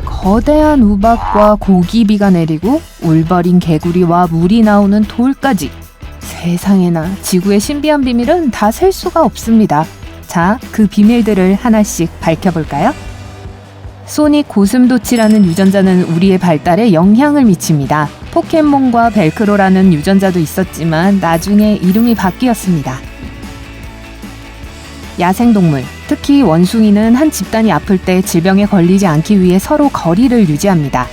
거대한 우박과 고기비가 내리고 울버린 개구리와 물이 나오는 돌까지. 세상에나, 지구의 신비한 비밀은 다 셀 수가 없습니다. 자, 그 비밀들을 하나씩 밝혀볼까요? 소닉 고슴도치라는 유전자는 우리의 발달에 영향을 미칩니다. 포켓몬과 벨크로라는 유전자도 있었지만 나중에 이름이 바뀌었습니다. 야생동물, 특히 원숭이는 한 집단이 아플 때 질병에 걸리지 않기 위해 서로 거리를 유지합니다.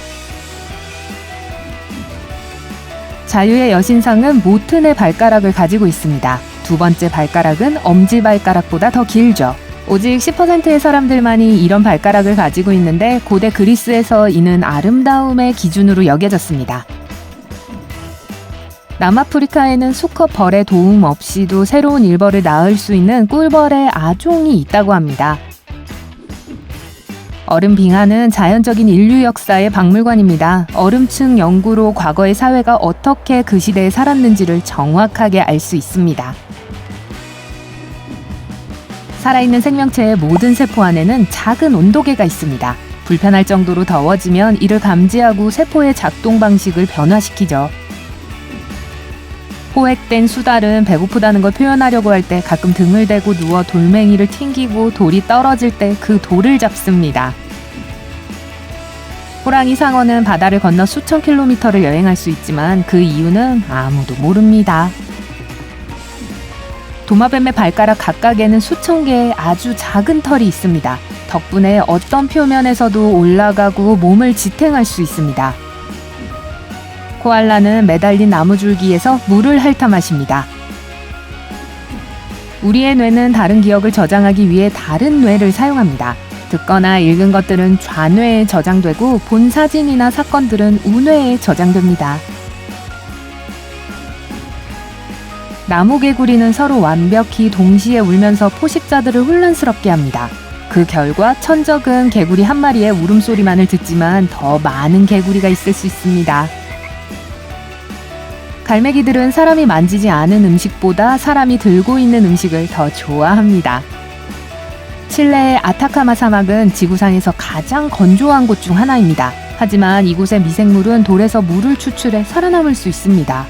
자유의 여신상은 모튼의 발가락을 가지고 있습니다. 두 번째 발가락은 엄지발가락보다 더 길죠. 오직 10%의 사람들만이 이런 발가락을 가지고 있는데 고대 그리스에서 이는 아름다움의 기준으로 여겨졌습니다. 남아프리카에는 수컷 벌의 도움 없이도 새로운 일벌을 낳을 수 있는 꿀벌의 아종이 있다고 합니다. 얼음 빙하는 자연적인 인류 역사의 박물관입니다. 얼음층 연구로 과거의 사회가 어떻게 그 시대에 살았는지를 정확하게 알 수 있습니다. 살아있는 생명체의 모든 세포 안에는 작은 온도계가 있습니다. 불편할 정도로 더워지면 이를 감지하고 세포의 작동 방식을 변화시키죠. 포획된 수달은 배고프다는 걸 표현하려고 할 때 가끔 등을 대고 누워 돌멩이를 튕기고 돌이 떨어질 때 그 돌을 잡습니다. 호랑이 상어는 바다를 건너 수천 킬로미터를 여행할 수 있지만 그 이유는 아무도 모릅니다. 도마뱀의 발가락 각각에는 수천 개의 아주 작은 털이 있습니다. 덕분에 어떤 표면에서도 올라가고 몸을 지탱할 수 있습니다. 코알라는 매달린 나무줄기에서 물을 핥아 마십니다. 우리의 뇌는 다른 기억을 저장하기 위해 다른 뇌를 사용합니다. 듣거나 읽은 것들은 좌뇌에 저장되고 본 사진이나 사건들은 우뇌에 저장됩니다. 나무개구리는 서로 완벽히 동시에 울면서 포식자들을 혼란스럽게 합니다. 그 결과 천적은 개구리 한 마리의 울음소리만을 듣지만 더 많은 개구리가 있을 수 있습니다. 갈매기들은 사람이 만지지 않은 음식보다 사람이 들고 있는 음식을 더 좋아합니다. 칠레의 아타카마 사막은 지구상에서 가장 건조한 곳 중 하나입니다. 하지만 이곳의 미생물은 돌에서 물을 추출해 살아남을 수 있습니다.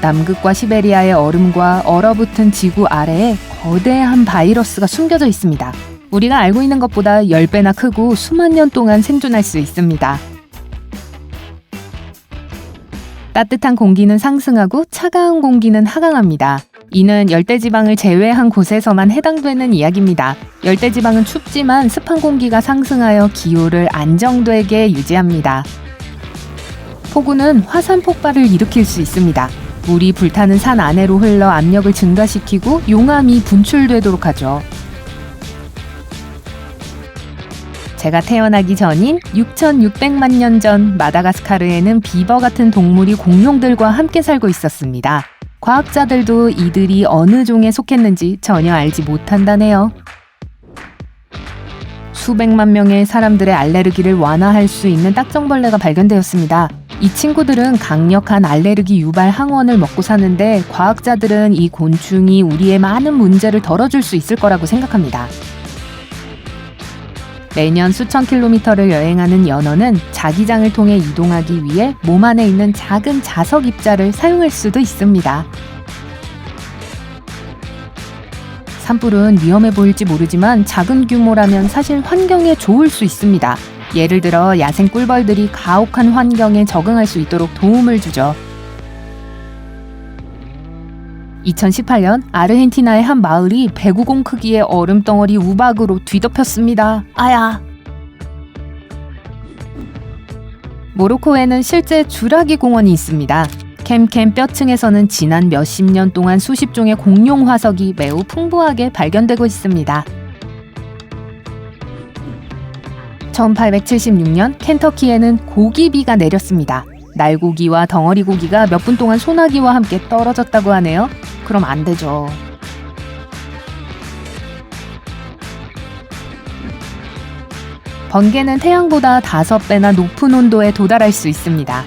남극과 시베리아의 얼음과 얼어붙은 지구 아래에 거대한 바이러스가 숨겨져 있습니다. 우리가 알고 있는 것보다 10배나 크고 수만 년 동안 생존할 수 있습니다. 따뜻한 공기는 상승하고 차가운 공기는 하강합니다. 이는 열대지방을 제외한 곳에서만 해당되는 이야기입니다. 열대지방은 춥지만 습한 공기가 상승하여 기후를 안정되게 유지합니다. 폭우는 화산 폭발을 일으킬 수 있습니다. 물이 불타는 산 안으로 흘러 압력을 증가시키고 용암이 분출되도록 하죠. 제가 태어나기 전인 6,600만 년 전 마다가스카르에는 비버 같은 동물이 공룡들과 함께 살고 있었습니다. 과학자들도 이들이 어느 종에 속했는지 전혀 알지 못한다네요. 수백만 명의 사람들의 알레르기를 완화할 수 있는 딱정벌레가 발견되었습니다. 이 친구들은 강력한 알레르기 유발 항원을 먹고 사는데 과학자들은 이 곤충이 우리의 많은 문제를 덜어줄 수 있을 거라고 생각합니다. 매년 수천 킬로미터를 여행하는 연어는 자기장을 통해 이동하기 위해 몸 안에 있는 작은 자석 입자를 사용할 수도 있습니다. 산불은 위험해 보일지 모르지만 작은 규모라면 사실 환경에 좋을 수 있습니다. 예를 들어 야생 꿀벌들이 가혹한 환경에 적응할 수 있도록 도움을 주죠. 2018년 아르헨티나의 한 마을이 배구공 크기의 얼음덩어리 우박으로 뒤덮였습니다. 아야! 모로코에는 실제 주라기 공원이 있습니다. 캠캠 뼈층에서는 지난 몇십 년 동안 수십 종의 공룡 화석이 매우 풍부하게 발견되고 있습니다. 1876년 켄터키에는 고기비가 내렸습니다. 날고기와 덩어리 고기가 몇 분 동안 소나기와 함께 떨어졌다고 하네요. 그럼 안 되죠. 번개는 태양보다 5배나 높은 온도에 도달할 수 있습니다.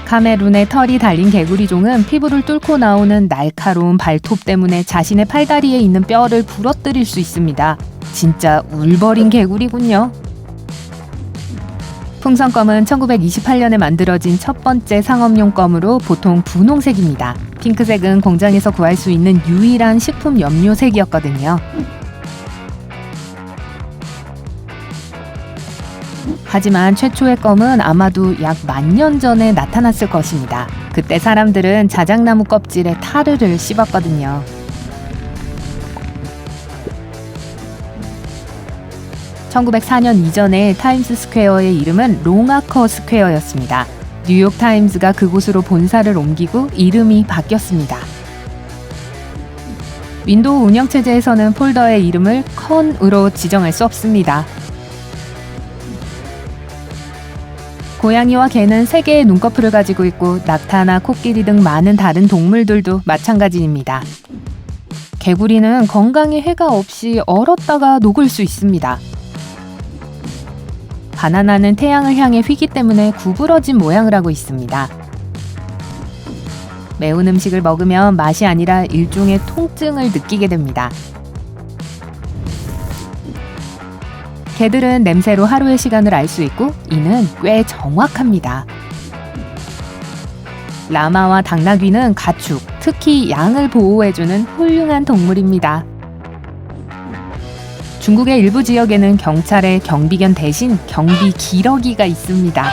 카메룬의 털이 달린 개구리종은 피부를 뚫고 나오는 날카로운 발톱 때문에 자신의 팔다리에 있는 뼈를 부러뜨릴 수 있습니다. 진짜 울버린 개구리군요. 풍선껌은 1928년에 만들어진 첫 번째 상업용 껌으로 보통 분홍색입니다. 핑크색은 공장에서 구할 수 있는 유일한 식품 염료색이었거든요. 하지만 최초의 껌은 아마도 약 10,000년 전에 나타났을 것입니다. 그때 사람들은 자작나무 껍질에 타르를 씹었거든요. (1904년) 이전에 타임스 스퀘어의 이름은 롱아커 스퀘어였습니다. 뉴욕 타임즈가 그곳으로 본사를 옮기고 이름이 바뀌었습니다. 윈도우 운영체제에서는 폴더의 이름을 컨으로 지정할 수 없습니다. 고양이와 개는 3개의 눈꺼풀을 가지고 있고 낙타나 코끼리 등 많은 다른 동물들도 마찬가지입니다. 개구리는 건강에 해가 없이 얼었다가 녹을 수 있습니다. 바나나는 태양을 향해 휘기 때문에 구부러진 모양을 하고 있습니다. 매운 음식을 먹으면 맛이 아니라 일종의 통증을 느끼게 됩니다. 개들은 냄새로 하루의 시간을 알 수 있고 이는 꽤 정확합니다. 라마와 당나귀는 가축, 특히 양을 보호해주는 훌륭한 동물입니다. 중국의 일부 지역에는 경찰의 경비견 대신 경비 기러기가 있습니다.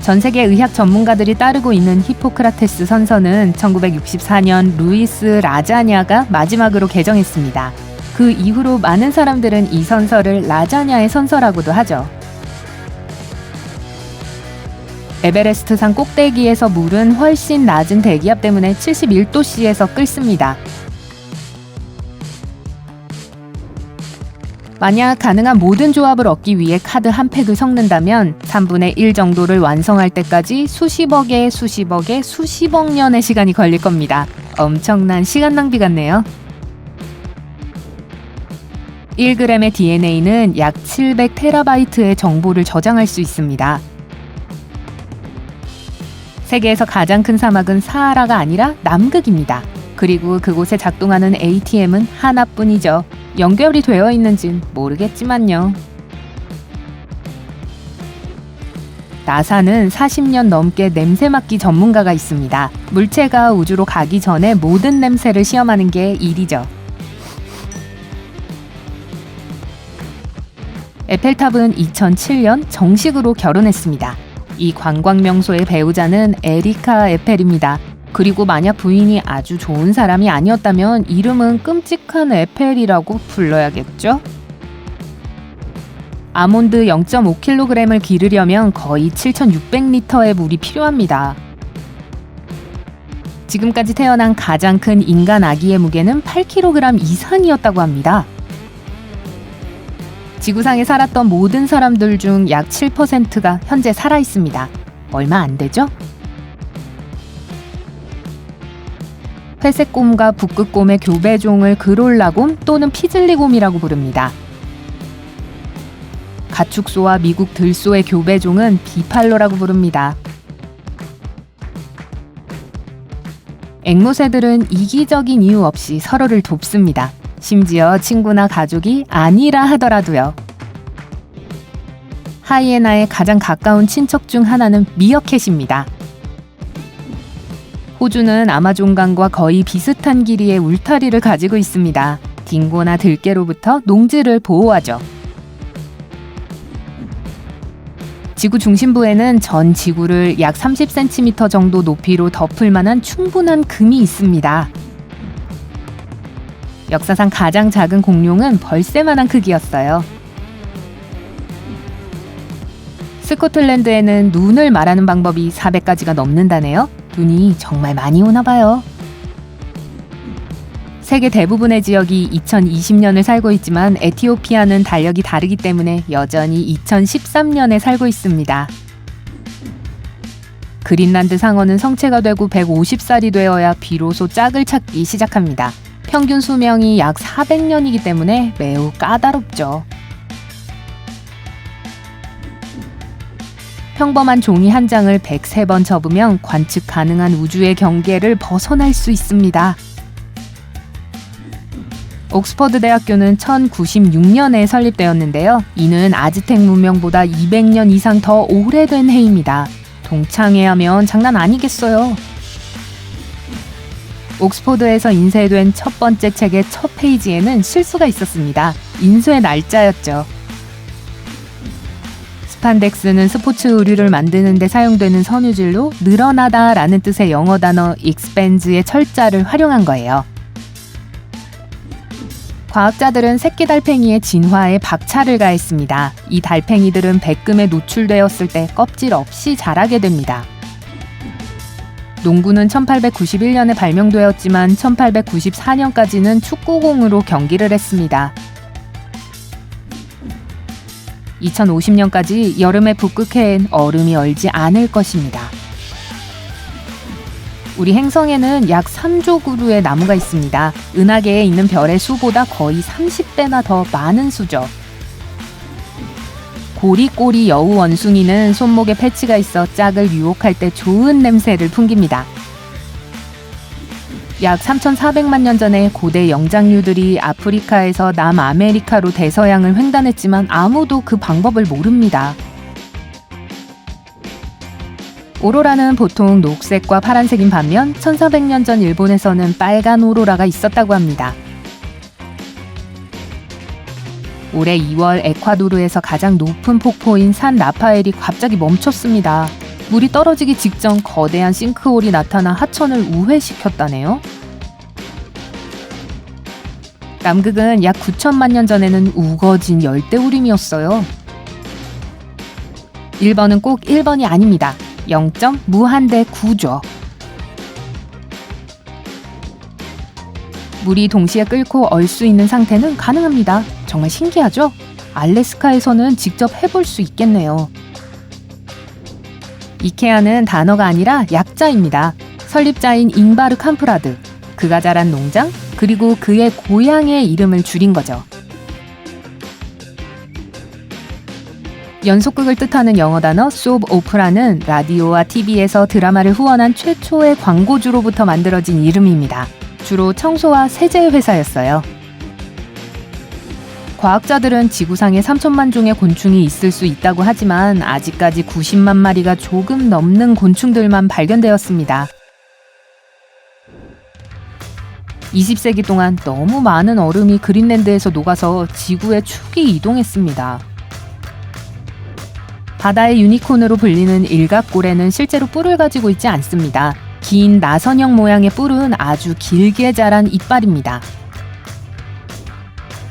전 세계 의학 전문가들이 따르고 있는 히포크라테스 선서는 1964년 루이스 라자냐가 마지막으로 개정했습니다. 그 이후로 많은 사람들은 이 선서를 라자냐의 선서라고도 하죠. 에베레스트산 꼭대기에서 물은 훨씬 낮은 대기압 때문에 71도씨에서 끓습니다. 만약 가능한 모든 조합을 얻기 위해 카드 한 팩을 섞는다면 3분의 1 정도를 완성할 때까지 수십억 년의 시간이 걸릴 겁니다. 엄청난 시간 낭비 같네요. 1g의 DNA는 약 700TB의 정보를 저장할 수 있습니다. 세계에서 가장 큰 사막은 사하라가 아니라 남극입니다. 그리고 그곳에 작동하는 ATM은 하나뿐이죠. 연결이 되어 있는진 모르겠지만요. 나사는 40년 넘게 냄새 맡기 전문가가 있습니다. 물체가 우주로 가기 전에 모든 냄새를 시험하는 게 일이죠. 에펠탑은 2007년 정식으로 결혼했습니다. 이 관광명소의 배우자는 에리카 에펠입니다. 그리고 만약 부인이 아주 좋은 사람이 아니었다면 이름은 끔찍한 에펠이라고 불러야겠죠? 아몬드 0.5kg을 기르려면 거의 7,600리터의 물이 필요합니다. 지금까지 태어난 가장 큰 인간 아기의 무게는 8kg 이상이었다고 합니다. 지구상에 살았던 모든 사람들 중 약 7%가 현재 살아있습니다. 얼마 안 되죠? 회색곰과 북극곰의 교배종을 그롤라곰 또는 피즐리곰이라고 부릅니다. 가축소와 미국 들소의 교배종은 비팔로라고 부릅니다. 앵무새들은 이기적인 이유 없이 서로를 돕습니다. 심지어 친구나 가족이 아니라 하더라도요. 하이에나의 가장 가까운 친척 중 하나는 미어캣입니다. 호주는 아마존강과 거의 비슷한 길이의 울타리를 가지고 있습니다. 딩고나 들개로부터 농지를 보호하죠. 지구 중심부에는 전 지구를 약 30cm 정도 높이로 덮을 만한 충분한 금이 있습니다. 역사상 가장 작은 공룡은 벌새만한 크기였어요. 스코틀랜드에는 눈을 말하는 방법이 400가지가 넘는다네요. 눈이 정말 많이 오나 봐요. 세계 대부분의 지역이 2020년을 살고 있지만 에티오피아는 달력이 다르기 때문에 여전히 2013년에 살고 있습니다. 그린란드 상어는 성체가 되고 150살이 되어야 비로소 짝을 찾기 시작합니다. 평균 수명이 약 400년이기 때문에 매우 까다롭죠. 평범한 종이 한 장을 103번 접으면 관측 가능한 우주의 경계를 벗어날 수 있습니다. 옥스퍼드 대학교는 1096년에 설립되었는데요. 이는 아즈텍 문명보다 200년 이상 더 오래된 해입니다. 동창회하면 장난 아니겠어요. 옥스퍼드에서 인쇄된 첫 번째 책의 첫 페이지에는 실수가 있었습니다. 인쇄 날짜였죠. 스판덱스는 스포츠 의류를 만드는 데 사용되는 섬유질로 늘어나다 라는 뜻의 영어 단어 expands의 철자를 활용한 거예요. 과학자들은 새끼 달팽이의 진화에 박차를 가했습니다. 이 달팽이들은 백금에 노출되었을 때 껍질 없이 자라게 됩니다. 농구는 1891년에 발명되었지만 1894년까지는 축구공으로 경기를 했습니다. 2050년까지 여름의 북극해엔 얼음이 얼지 않을 것입니다. 우리 행성에는 약 3조 그루의 나무가 있습니다. 은하계에 있는 별의 수보다 거의 30배나 더 많은 수죠. 고리꼬리 여우 원숭이는 손목에 패치가 있어 짝을 유혹할 때 좋은 냄새를 풍깁니다. 약 3,400만 년 전에 고대 영장류들이 아프리카에서 남아메리카로 대서양을 횡단했지만 아무도 그 방법을 모릅니다. 오로라는 보통 녹색과 파란색인 반면 1400년 전 일본에서는 빨간 오로라가 있었다고 합니다. 올해 2월 에콰도르에서 가장 높은 폭포인 산 라파엘이 갑자기 멈췄습니다. 물이 떨어지기 직전 거대한 싱크홀이 나타나 하천을 우회시켰다네요. 남극은 약 9천만 년 전에는 우거진 열대우림이었어요. 1번은 꼭 1번이 아닙니다. 0점 무한대 9죠. 물이 동시에 끓고 얼 수 있는 상태는 가능합니다. 정말 신기하죠? 알래스카에서는 직접 해볼 수 있겠네요. 이케아는 단어가 아니라 약자입니다. 설립자인 잉바르 캄프라드, 그가 자란 농장, 그리고 그의 고향의 이름을 줄인 거죠. 연속극을 뜻하는 영어 단어 소프 오프라는 라디오와 TV에서 드라마를 후원한 최초의 광고주로부터 만들어진 이름입니다. 주로 청소와 세제 회사였어요. 과학자들은 지구상에 3천만 종의 곤충이 있을 수 있다고 하지만 아직까지 90만 마리가 조금 넘는 곤충들만 발견되었습니다. 20세기 동안 너무 많은 얼음이 그린랜드에서 녹아서 지구의 축이 이동했습니다. 바다의 유니콘으로 불리는 일각고래는 실제로 뿔을 가지고 있지 않습니다. 긴 나선형 모양의 뿔은 아주 길게 자란 이빨입니다.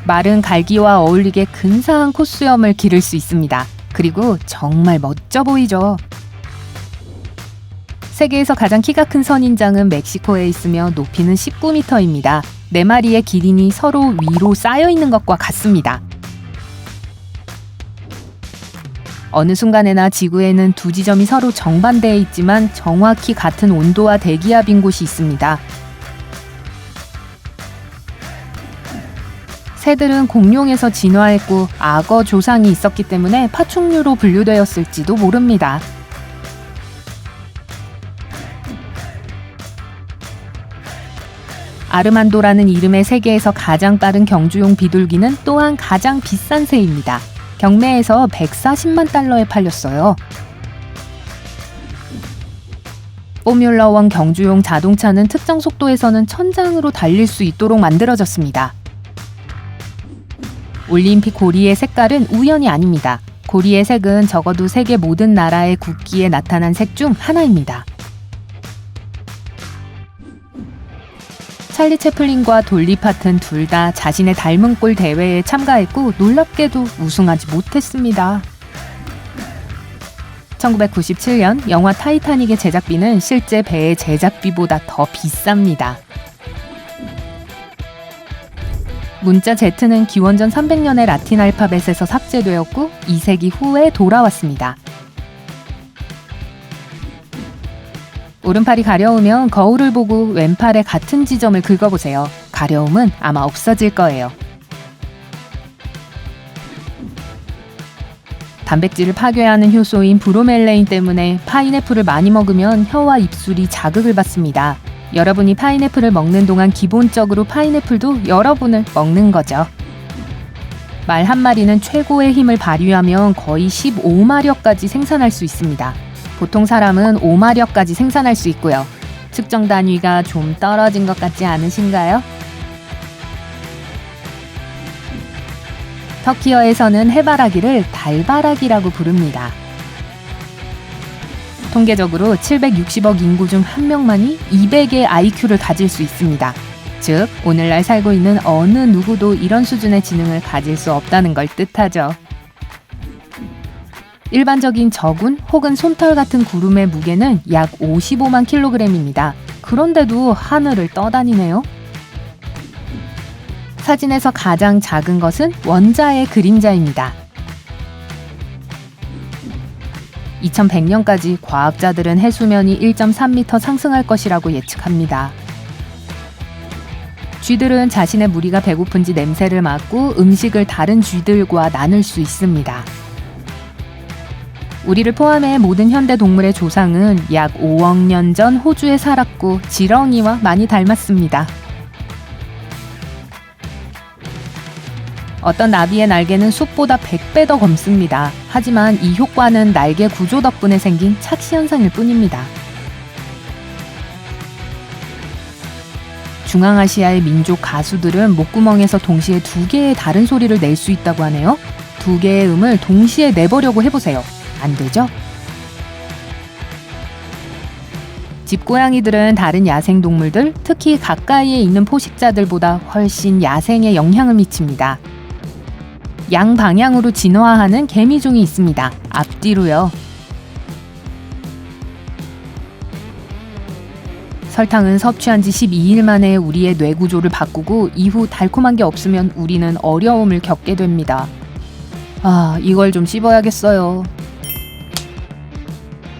마른 갈기와 어울리게 근사한 콧수염을 기를 수 있습니다. 그리고 정말 멋져 보이죠. 세계에서 가장 키가 큰 선인장은 멕시코에 있으며 높이는 19m입니다. 4마리의 기린이 서로 위로 쌓여 있는 것과 같습니다. 어느 순간에나 지구에는 두 지점이 서로 정반대에 있지만 정확히 같은 온도와 대기압인 곳이 있습니다. 새들은 공룡에서 진화했고 악어 조상이 있었기 때문에 파충류로 분류되었을지도 모릅니다. 아르만도라는 이름의 세계에서 가장 빠른 경주용 비둘기는 또한 가장 비싼 새입니다. 경매에서 140만 달러에 팔렸어요. 포뮬러 1 경주용 자동차는 특정 속도에서는 천장으로 달릴 수 있도록 만들어졌습니다. 올림픽 고리의 색깔은 우연이 아닙니다. 고리의 색은 적어도 세계 모든 나라의 국기에 나타난 색 중 하나입니다. 찰리 채플린과 돌리 파튼 둘 다 자신의 닮은 꼴 대회에 참가했고 놀랍게도 우승하지 못했습니다. 1997년 영화 타이타닉의 제작비는 실제 배의 제작비보다 더 비쌉니다. 문자 Z는 기원전 300년의 라틴 알파벳에서 삭제되었고 2세기 후에 돌아왔습니다. 오른팔이 가려우면 거울을 보고 왼팔의 같은 지점을 긁어보세요. 가려움은 아마 없어질 거예요. 단백질을 파괴하는 효소인 브로멜레인 때문에 파인애플을 많이 먹으면 혀와 입술이 자극을 받습니다. 여러분이 파인애플을 먹는 동안 기본적으로 파인애플도 여러분을 먹는 거죠. 말 한 마리는 최고의 힘을 발휘하면 거의 15마력까지 생산할 수 있습니다. 보통 사람은 5마력까지 생산할 수 있고요. 측정 단위가 좀 떨어진 것 같지 않으신가요? 터키어에서는 해바라기를 달바라기라고 부릅니다. 통계적으로 760억 인구 중 1명만이 200의 IQ를 가질 수 있습니다. 즉, 오늘날 살고 있는 어느 누구도 이런 수준의 지능을 가질 수 없다는 걸 뜻하죠. 일반적인 저군 혹은 솜털 같은 구름의 무게는 약 55만 킬로그램입니다. 그런데도 하늘을 떠다니네요. 사진에서 가장 작은 것은 원자의 그림자입니다. 2100년까지 과학자들은 해수면이 1.3m 상승할 것이라고 예측합니다. 쥐들은 자신의 무리가 배고픈지 냄새를 맡고 음식을 다른 쥐들과 나눌 수 있습니다. 우리를 포함해 모든 현대 동물의 조상은 약 5억 년 전 호주에 살았고 지렁이와 많이 닮았습니다. 어떤 나비의 날개는 숲보다 100배 더 검습니다. 하지만 이 효과는 날개 구조 덕분에 생긴 착시 현상일 뿐입니다. 중앙아시아의 민족 가수들은 목구멍에서 동시에 2개의 다른 소리를 낼 수 있다고 하네요. 2개의 음을 동시에 내보려고 해보세요. 안 되죠? 집고양이들은 다른 야생동물들, 특히 가까이에 있는 포식자들보다 훨씬 야생에 영향을 미칩니다. 양방향으로 진화하는 개미종이 있습니다. 앞뒤로요. 설탕은 섭취한 지 12일 만에 우리의 뇌 구조를 바꾸고 이후 달콤한 게 없으면 우리는 어려움을 겪게 됩니다. 이걸 좀 씹어야겠어요.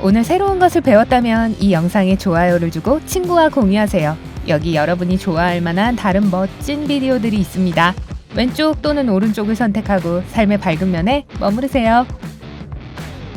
오늘 새로운 것을 배웠다면 이 영상에 좋아요를 주고 친구와 공유하세요. 여기 여러분이 좋아할 만한 다른 멋진 비디오들이 있습니다. 왼쪽 또는 오른쪽을 선택하고 삶의 밝은 면에 머무르세요.